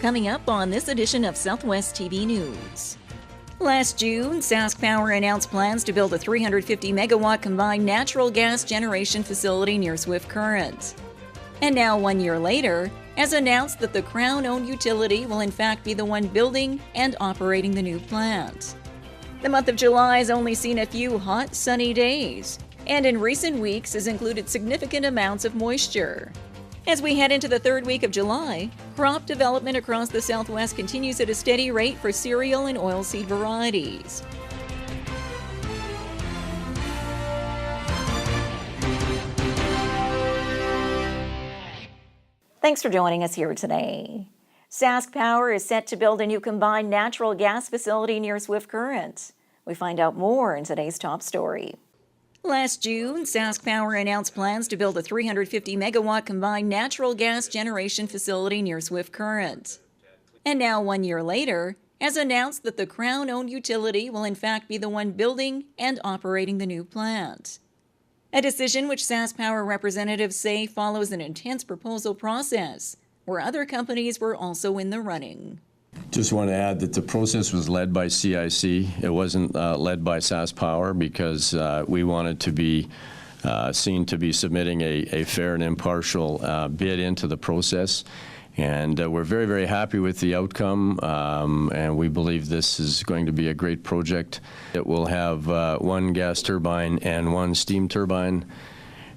Coming up on this edition of Southwest TV News. Last June, SaskPower announced plans to build a 350 megawatt combined natural gas generation facility near Swift Current. And now, 1 year later, has announced that the Crown-owned utility will in fact be the one building and operating the new plant. The month of July has only seen a few hot, sunny days, and in recent weeks has included significant amounts of moisture. As we head into the third week of July, crop development across the Southwest continues at a steady rate for cereal and oilseed varieties. Thanks for joining us here today. SaskPower is set to build a new combined natural gas facility near Swift Current. We find out more in today's top story. Last June, SaskPower announced plans to build a 350 megawatt combined natural gas generation facility near Swift Current. And now, 1 year later, has announced that the Crown-owned utility will in fact be the one building and operating the new plant. A decision which SaskPower representatives say follows an intense proposal process, where other companies were also in the running. Just want to add that the process was led by CIC. It wasn't led by SaskPower because we wanted to be seen to be submitting a fair and impartial bid into the process. And we're very, very happy with the outcome, and we believe this is going to be a great project. It will have one gas turbine and one steam turbine,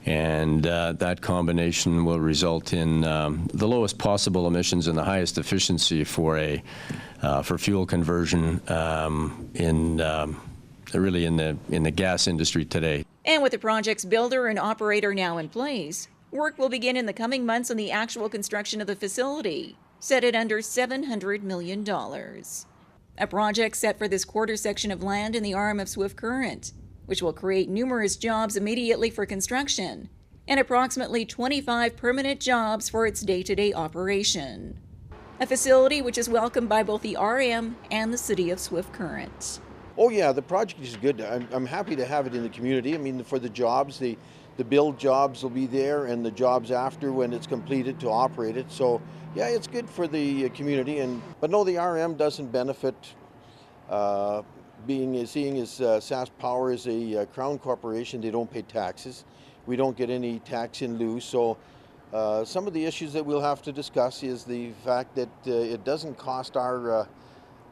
and that combination will result in the lowest possible emissions and the highest efficiency for fuel conversion really in the gas industry today. And with the project's builder and operator now in place, work will begin in the coming months on the actual construction of the facility, set at under $700 million. A project set for this quarter section of land in the arm of Swift Current, which will create numerous jobs immediately for construction and approximately 25 permanent jobs for its day-to-day operation. A facility which is welcomed by both the RM and the city of Swift Current. Oh yeah, the project is good. I'm happy to have it in the community. I mean, for the jobs, the build jobs will be there, and the jobs after when it's completed to operate it. So yeah, it's good for the community. But no, the RM doesn't benefit. Seeing as SaskPower is a Crown corporation, they don't pay taxes. We don't get any tax in lieu. So some of the issues that we'll have to discuss is the fact that it doesn't cost our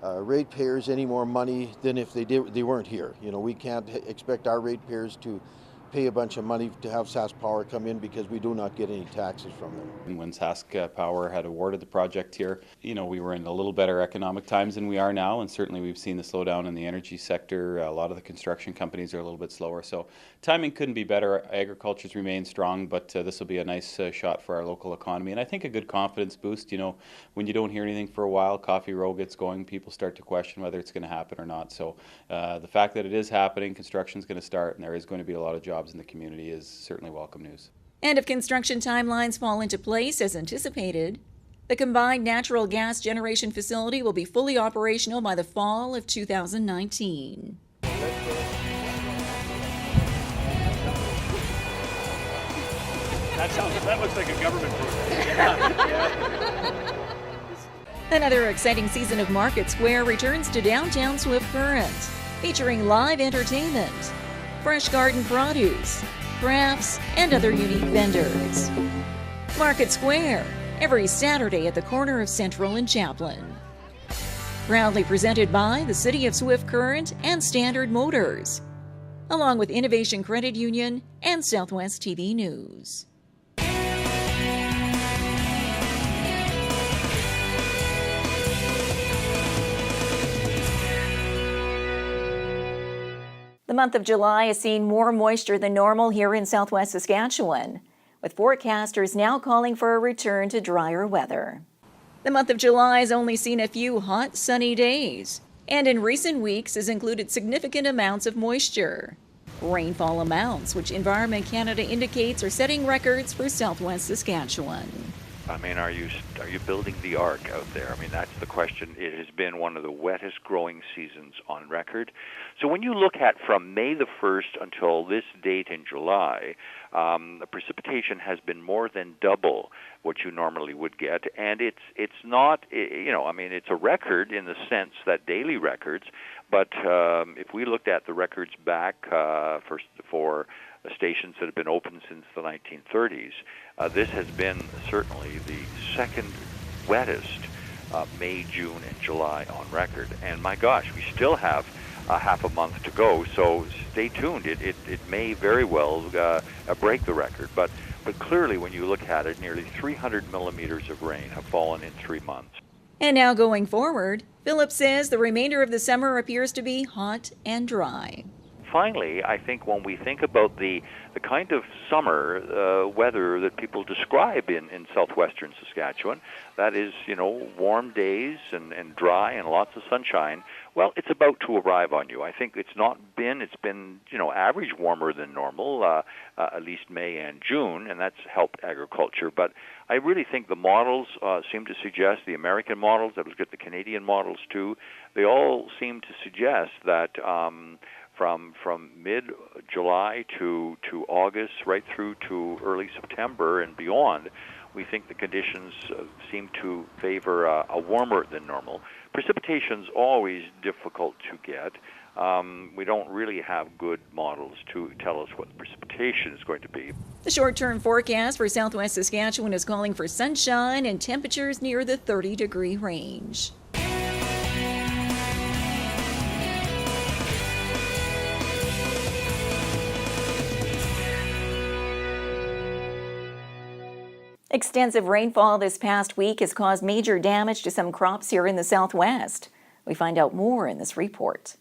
ratepayers any more money than if they weren't here. You know, we can't expect our ratepayers to pay a bunch of money to have SaskPower come in because we do not get any taxes from them. When SaskPower had awarded the project here, you know, we were in a little better economic times than we are now, and certainly we've seen the slowdown in the energy sector. A lot of the construction companies are a little bit slower, so timing couldn't be better. Agriculture's remained strong, but this will be a nice shot for our local economy, and I think a good confidence boost. You know, when you don't hear anything for a while, Coffee Row gets going, people start to question whether it's going to happen or not. So the fact that it is happening, construction's going to start, and there is going to be a lot of jobs in the community is certainly welcome news. And if construction timelines fall into place as anticipated, the combined natural gas generation facility will be fully operational by the fall of 2019. That looks like a government project. Another exciting season of Market Square returns to downtown Swift Current, featuring live entertainment, fresh garden produce, crafts, and other unique vendors. Market Square, every Saturday at the corner of Central and Chaplin. Proudly presented by the City of Swift Current and Standard Motors, along with Innovation Credit Union and Southwest TV News. The month of July has seen more moisture than normal here in southwest Saskatchewan, with forecasters now calling for a return to drier weather. The month of July has only seen a few hot, sunny days, and in recent weeks has included significant amounts of moisture. Rainfall amounts, which Environment Canada indicates are setting records for southwest Saskatchewan. I mean, are you building the ark out there? I mean, that's the question. It has been one of the wettest growing seasons on record. So when you look at from May the 1st until this date in July, the precipitation has been more than double what you normally would get, and it's not, I mean, it's a record in the sense that daily records, but if we looked at the records back for stations that have been open since the 1930s, this has been certainly the second wettest May, June, and July on record. And my gosh, we still have half a month to go, so stay tuned. It may very well break the record, but clearly when you look at it, nearly 300 millimeters of rain have fallen in 3 months. And now going forward, Phillips says the remainder of the summer appears to be hot and dry. Finally, I think when we think about the kind of summer weather that people describe in southwestern Saskatchewan, that is, warm days and dry and lots of sunshine, well, it's about to arrive on you. I think it's been, average warmer than normal, at least May and June, and that's helped agriculture. But I really think the models seem to suggest, the American models, I've looked at the Canadian models too, they all seem to suggest that from mid-July to August, right through to early September and beyond, we think the conditions seem to favor a warmer than normal. Precipitation's always difficult to get. We don't really have good models to tell us what the precipitation is going to be. The short-term forecast for southwest Saskatchewan is calling for sunshine and temperatures near the 30-degree range. Extensive rainfall this past week has caused major damage to some crops here in the southwest. We find out more in this report.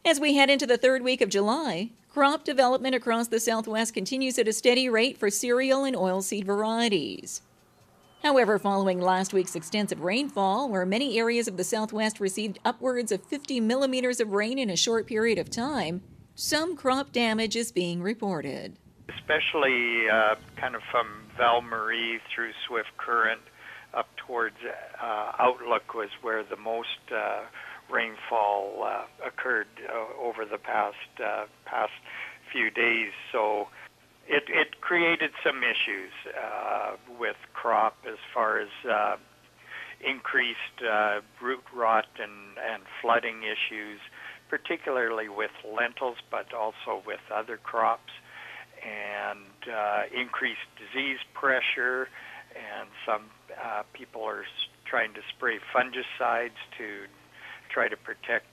As we head into the third week of July, crop development across the southwest continues at a steady rate for cereal and oilseed varieties. However, following last week's extensive rainfall, where many areas of the southwest received upwards of 50 millimeters of rain in a short period of time, some crop damage is being reported. Especially kind of from Val Marie through Swift Current up towards Outlook was where the most rainfall occurred over the past few days. So it created some issues with crop as far as increased root rot and flooding issues, particularly with lentils, but also with other crops, and increased disease pressure, and some people are trying to spray fungicides to try to protect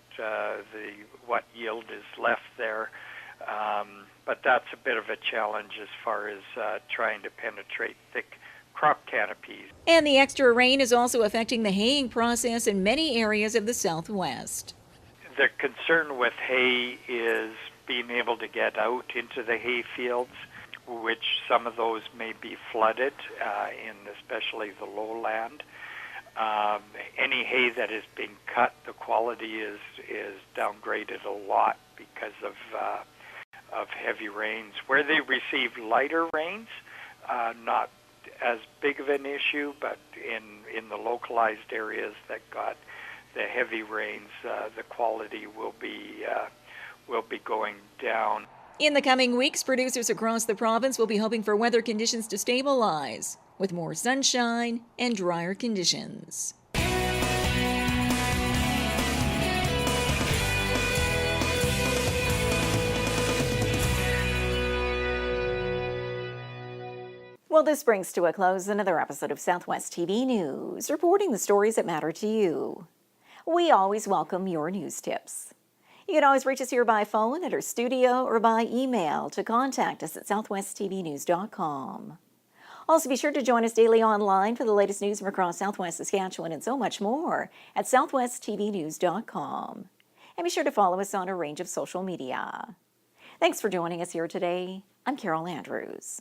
what yield is left there. But that's a bit of a challenge as far as trying to penetrate thick crop canopies. And the extra rain is also affecting the haying process in many areas of the southwest. The concern with hay is being able to get out into the hay fields, which some of those may be flooded, in especially the lowland. Any hay that is being cut, the quality is downgraded a lot because of heavy rains. Where they receive lighter rains, not as big of an issue, but in the localized areas that got the heavy rains, the quality will be going down. In the coming weeks, producers across the province will be hoping for weather conditions to stabilize, with more sunshine and drier conditions. Well, this brings to a close another episode of Southwest TV News, reporting the stories that matter to you. We always welcome your news tips. You can always reach us here by phone at our studio or by email to contact us at southwesttvnews.com. Also, be sure to join us daily online for the latest news from across Southwest Saskatchewan and so much more at southwestvnews.com. And be sure to follow us on a range of social media. Thanks for joining us here today. I'm Carol Andrews.